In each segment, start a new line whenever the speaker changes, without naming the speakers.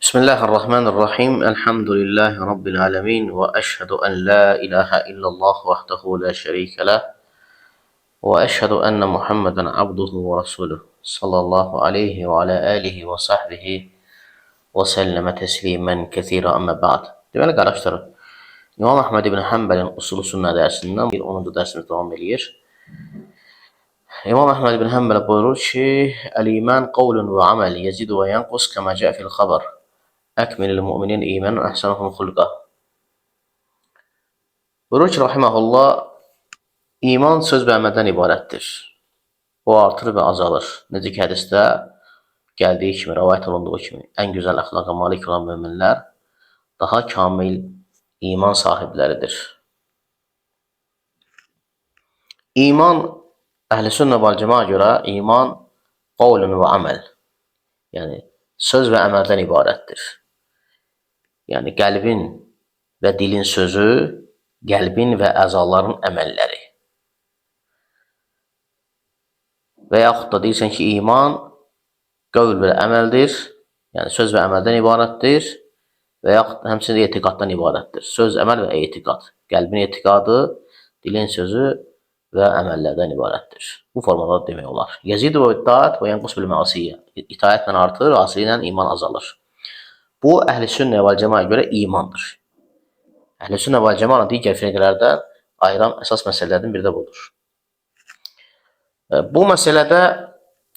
Bismillahirrahmanirrahim. Elhamdülillahi Rabbil alemin. Ve eşhedü en la ilahe illallah vahdehu la şerike leh. Ve eşhedü enne Muhammeden abduhu ve resuluh. Sallallahu aleyhi ve ala alihi ve sahbihi ve selleme teslimen kethira amma ba'd. Deməli, qardaşlar, İmam Əhməd ibn Həmbəlin Usul-u Sünnə dərsindən bir 10-cu dərsimiz davam edir. İmam Əhməd ibn Həmbəl buyurur ki, Əl-iman qavlun və aməl yezidu və yanqus kəmə cəə fil xəbər. Əkmilil müminin imanın əhsənuhum xulqa. Buyurur ki, rahiməhullah, iman söz və əməldən ibarətdir. O artır və azalır. Necə ki, hədisdə gəldiyi kimi, rəvayət olunduğu kimi, ən gözəl əxlaqa malik olan möminlər daha kamil iman sahibləridir. İman, əhl-i sünnə vəl cəmaə görə iman qavlun və əməl, yəni söz və əməldən ibarətdir. Yəni qəlbin və dilin sözü, qəlbin və əzaların əməlləri. Və yaxud da deyirsən ki, iman qavl və əməldir, yəni söz və əməldən ibarətdir və yaxud həmçinin etiqaddan ibarətdir. Söz, əməl və etiqad. Qəlbin etiqadı, dilin sözü və əməllərdən ibarətdir. Bu formada demək olar. Yezidu və itaət və yanqus bil məsiyyə. İtaətlə artır, asi ilə iman azalır. Bu, əhl-i sünnə vəl cəmaə görə imandır. Əhl-i sünnə vəl cəmaə digər firqələrdən ayıran əsas məsələlərdən biri də budur. Bu məsələdə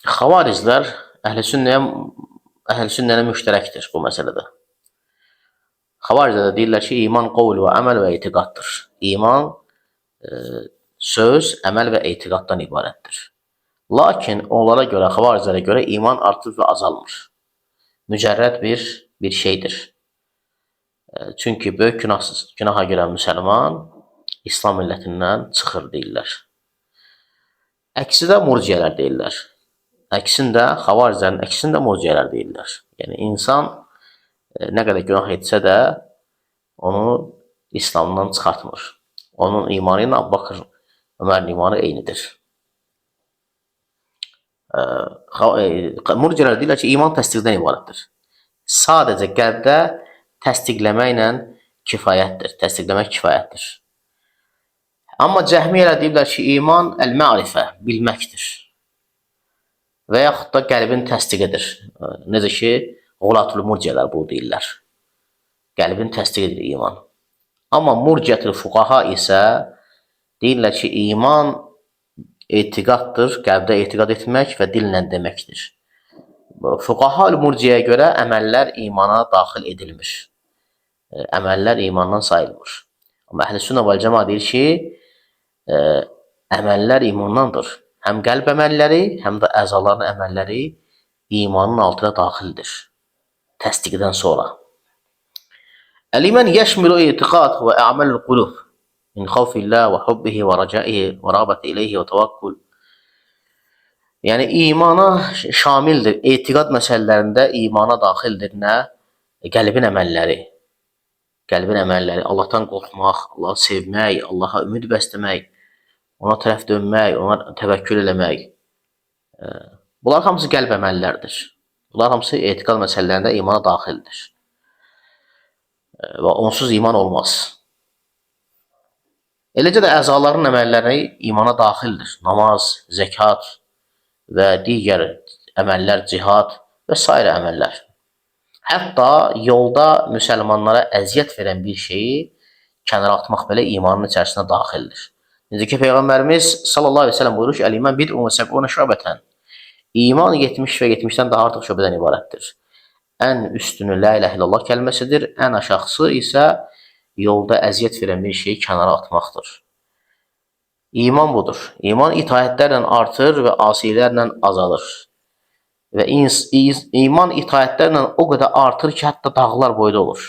xavariclər əhl-i sünnəyə müştərəkdir bu məsələdə. Xavariclər deyirlər ki, iman qavl və əməl və etiqaddır. İman söz, əməl və etiqaddan ibarətdir. Lakin onlara görə, xavariclərə görə iman artır və azalmır. Mücərrəd bir şeydir. Çünki böyük günaha girən müsəlman İslam millətindən çıxır deyirlər. Əksi də murciyələr deyirlər. Əksində, xavariclərin əksində murciyələr deyirlər. Yəni, insan nə qədər günah etsə də onu İslamdan çıxartmır. Onun imanı ilə Əbu Bakır Ömərin imanı eynidir. Murciyələr deyirlər ki, iman təsdiqdən ibarətdir. Sadəcə qəlbdə təsdiqləməklə kifayətdir. Təsdiqləmək kifayətdir. Amma cəhmiyyələr deyirlər ki, iman əl-mərifə, bilməkdir. Və yaxud da qəlbin təsdiqidir. Necə ki, Ğulatul murciyələr bu deyirlər. Qəlbin təsdiqidir iman. Amma murciyyətul fuqaha isə deyirlər ki, iman etiqaddır, qəlbdə etiqad etmək və dillə deməkdir. Fuqaha murciyəyə görə əməllər imana daxil edilmir. Əməllər imandan sayılmır. Amma əhl-i sünnə vəl cəmaə deyir ki, əməllər imandandır. Həm qəlb əməlləri, həm də əzaların əməlləri imanın altına daxildir. Təsdiqdən sonra. Əl-iman yəşmilu etiqad və ə'məlul qulub min xavfillah və hubbihi və rəcaihi və rəğbəti ileyhi və təvakkul. Yəni, imana şamildir. Etiqad məsələlərində imana daxildir nə? Qəlbin əməlləri. Qəlbin əməlləri, Allahdan qorxmaq, Allahı sevmək, Allaha ümid bəsləmək, ona tərəf dönmək, ona təvəkkül eləmək. Bunlar hamısı qəlb əməllərdir. Bunlar hamısı etiqad məsələlərində imana daxildir. Və onsuz iman olmaz. Eləcə də əzaların əməlləri imana daxildir. Namaz, zəkat və digər əməllər, cihad və s. əməllər. Hətta yolda müsəlmanlara əziyyət verən bir şeyi kənara atmaq belə imanın içərisinə daxildir. Necə ki, Peyğəmbərimiz sallallahu aleyhi ve sellem buyurur ki, Əl-iman bid'un və səb'un şöbətən. İman 70 və 70-dən daha artıq şöbədən ibarətdir. Ən üstünü la ilahe illallah kəlməsidir, ən aşağısı isə yolda əziyyət verən bir şeyi kənara atmaqdır. İman budur. İman itaətlərlə artır və asilərlə azalır. Və iman itaətlərlə o qədər artır ki, hətta dağlar boyda olur.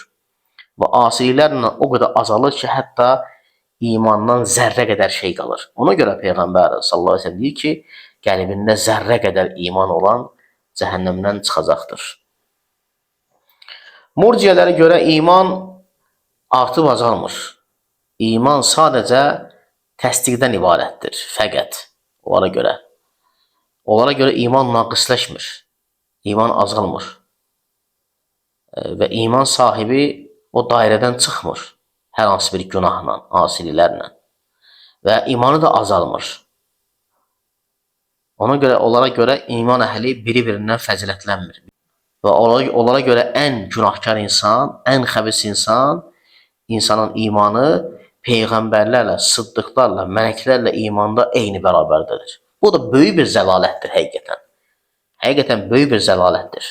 Və asilərlə o qədər azalır ki, hətta imandan zərrə qədər şey qalır. Ona görə Peyğəmbər sallallahu aleyhi ve sellem deyir ki, qəlbində zərrə qədər iman olan cəhənnəmdən çıxacaqdır. Murciyələrə görə iman artıb azalmır. İman sadəcə təsdiqdən ibarətdir, fəqət onlara görə. Onlara görə iman naqisləşmir, iman azalmır. və iman sahibi o dairədən çıxmır hər hansı bir günahla, asiliklərlə və imanı da azalmır. Ona görə, onlara görə iman əhli biri-birindən fəzilətlənmir. Və onlara görə ən günahkar insan, ən xəbis insan, insanın imanı peyğəmbərlərlə, sıddıqlarla, mələklərlə imanda eyni bərabərdədir. Bu da böyük bir zəlalətdir həqiqətən. Həqiqətən böyük bir zəlalətdir.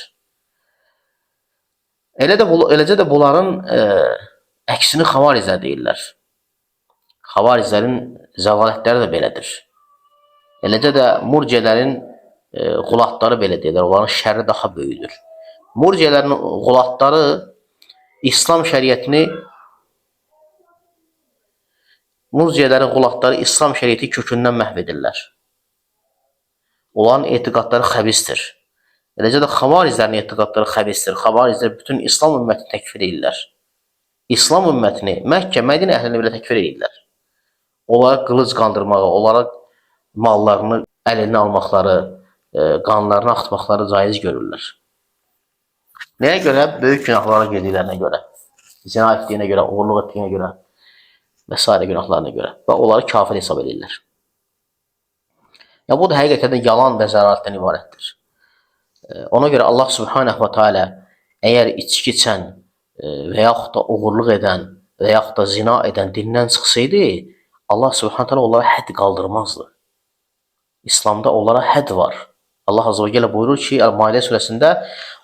Eləcə də bunların əksini xavariclər deyirlər. Xavariclərin zəlalətləri də belədir. Eləcə də murciyələrin qulatları belə deyirlər, onların şərri daha böyüdür. Murciyələrin qulatları İslam şəriətini İslam şəriəti kökündən məhv edirlər. Onların etiqadları xəbistir. Eləcə də xavariclərin etiqadları xəbistir. Xavariclər bütün İslam ümmətini təkfir edirlər. İslam ümmətini, Məkkə, Mədinə əhlini belə təkfir edirlər. Onlara qılınc qandırmağı, onlara mallarını əlinə almaqları, qanlarını axıtmaqları caiz görürlər. Nəyə görə? Böyük günahlara girdiklərinə görə, zina etdiyinə görə, oğurluq etdiyinə görə və s. günahlarına görə və onları kafir hesab edirlər. Bu da həqiqətən də yalan və zəlalətdən ibarətdir. Ona görə Allah Subhanahu wa Taala əgər içki içən və yaxud da oğurluq edən və yaxud da zina edən dindən çıxsaydı, Allah Subhanahu Taala onlara hədd qaldırmazdı. İslamda onlara hədd var. Allah Azze ve Celle buyurur ki, El-Maidə surəsində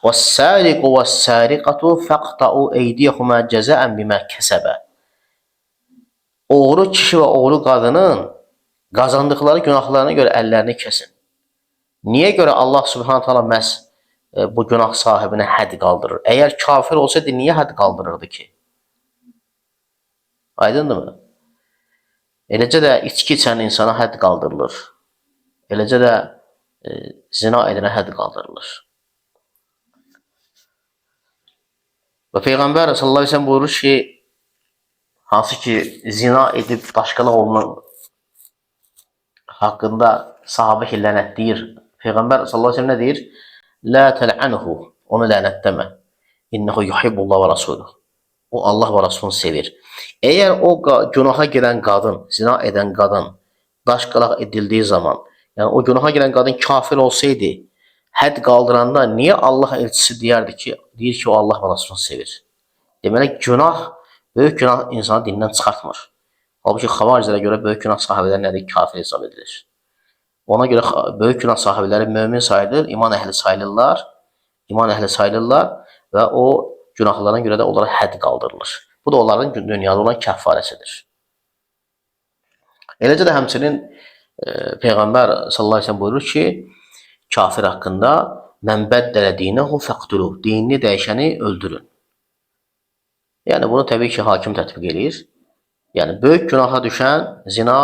وَالسَّارِقُ وَالسَّارِقَةُ فَقْطَعُوا اَيْدِيَهُمَا جَزَاءً بِمَا كَسَبَ. Oğru kişi və oğru qadının qazandıqları günahlarına görə əllərini kəsin. Niyə görə Allah Subhanahu Taala məhz bu günah sahibinə hədd qaldırır? Əgər kafir olsaydı, niyə hədd qaldırırdı ki? Aydındırmı? Eləcə də içki içən insana hədd qaldırılır. Eləcə də zina edənə hədd qaldırılır. Və Peyğəmbər sallallahu əleyhi və səlləm buyurur ki, hansı ki zina edib daşqalaq olunan haqqında sahabə ki lənətləyir. Peyğəmbər sallallahu əleyhi və səlləm nə deyir? La təl'anhu, onu lənətləmə. İnnehu yuhibbullah və rasuluh. O Allah və Rasulunu sevir. Əgər o günaha girən qadın, zina edən qadın daşqalaq edildiyi zaman, yəni o günaha girən qadın kafir olsaydı, hədd qaldıranda niyə Allah elçisi deyir ki, o Allah və Rasulunu sevir? Deməli, böyük günah insanı dindən çıxartmır. Halbuki xavariclərə görə böyük günah sahibələri nədir? Kafir hesab edilir. Ona görə böyük günah sahibələri mömin sayılır, iman əhli sayılırlar və o günahlarına görə də onlara hədd qaldırılır. Bu da onların dünyada olan kəffarəsidir. Eləcə də həmçinin Peyğəmbər sallallahu əleyhi və səlləm buyurur ki, kafir haqqında mən bəddələ dinəhu fəqtulu, dinini dəyişəni öldürün. Yəni bunu təbii ki hakim tətbiq edir. Yəni böyük günaha düşən, zina,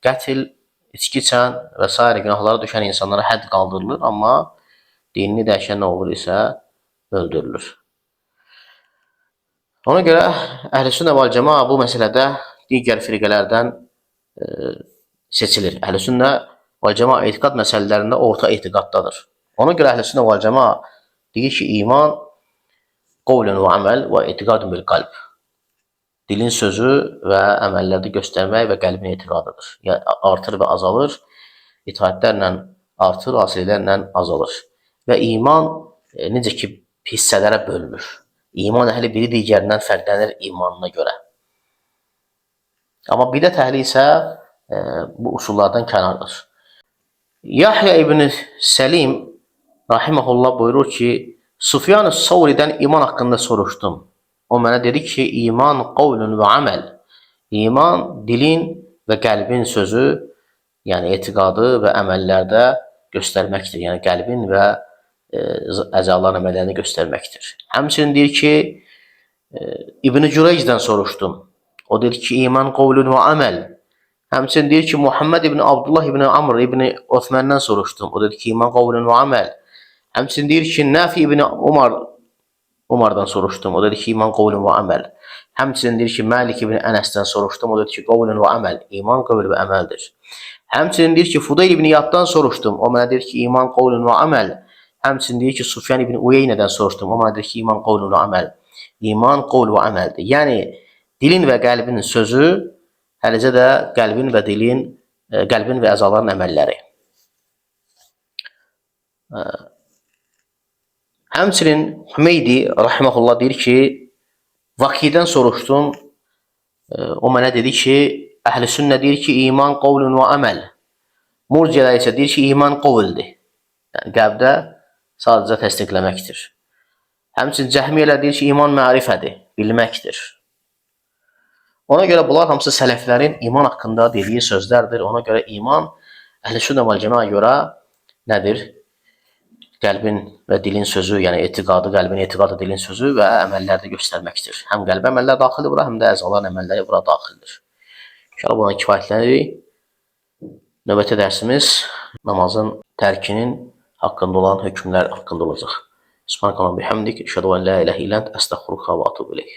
qətl, içki içən və s. günahlara düşən insanlara hədd qaldırılır, amma dinini dəyişən nə olur isə öldürülür. Ona görə Əhl-i-Sünnə vəl-Cəmaə bu məsələdə digər firqələrdən seçilir. Əhl-i-Sünnə vəl-Cəmaə etiqad məsələlərində orta etiqaddadır. Ona görə Əhl-i-Sünnə vəl-Cəmaə deyir ki, iman qovlun və əməl və etiqadun bil qalb. Dilin sözü və əməllərdə göstərmək və qəlbin etiqadıdır. Yəni artır və azalır, itaətlərlə artır, asiliklərlə azalır. Və iman necə ki hissələrə bölünür. İman əhli biri digərindən fərqlənir imanına görə. Amma bidət əhli isə bu usullardan kənardır. Yahya ibn Səlim rahimehullah buyurur ki, Sufyan Savri'dən iman haqqında soruşdum. O mənə dedi ki, iman qavlun və əməl. İman dilin və qəlbin sözü, yəni etiqadı və əməllərdə göstərməkdir. Yəni qəlbin və əzaların əməllərini göstərməkdir. Həmçinin deyir ki, İbn Cüreycdən soruşdum. O dedi ki, iman qavlun və əməl. Həmçinin deyir ki, Muhammed ibn Abdullah ibn Amr ibn Osman'dan soruşdum. O dedi ki, iman qavlun və əməl. Həmçinin deyir ki, Nafi ibn Umardan soruşdum. O dedi ki, iman qavlun və əməl. Həmçinin deyir ki, Malik ibn Ənəsdən soruşdum. O dedi ki, qavlun və əməl. İman qavl və əməldir. Həmçinin deyir ki, Fudayl ibn Yaddan soruşdum. O mənə deyir ki, iman qavlun və əməl. Həmçinin deyir ki, Sufyan ibn Uyeynədən soruşdum. O mənə deyir ki, iman qovlun və əməl. İman qovl və əməldir. Yəni, dilin və qəlbin sözü, eləcə də qəlbin və dilin, qəlbin və əzaların əməlləri. Həmçinin Hümeydi rahimehullah deyir ki, Vakidən soruşdum. O mənə dedi ki, Əhl-i Sünnə deyir ki, iman qovlun və əməl. Murciələr isə deyir ki, iman qovldir. Yəni, qəlbdə sadəcə təsdiqləməkdir. Həmçinin Cəhmiyyələr deyir ki, iman mərifədir, bilməkdir. Ona görə bunlar hamısı sələflərin iman haqqında dediyi sözlərdir. Ona görə iman Əhl-i Sünnə vəl Cəmaə görə nədir? Qəlbin və dilin sözü, yəni etiqadı, qəlbin etiqadı, dilin sözü və əməlləri də göstərməkdir. Həm qəlbə əməllər daxildir bura, həm də əzaların əməlləri bura daxildir. İnşallah buna kifayətlənir. Növbəti dərsimiz namazın tərkinin haqqında olan hökmlər haqqında olacaq. Subhanallah bihamdik, əşhədu an la ilahe illə əntə, əstəğfiruka və etûbu ileyk.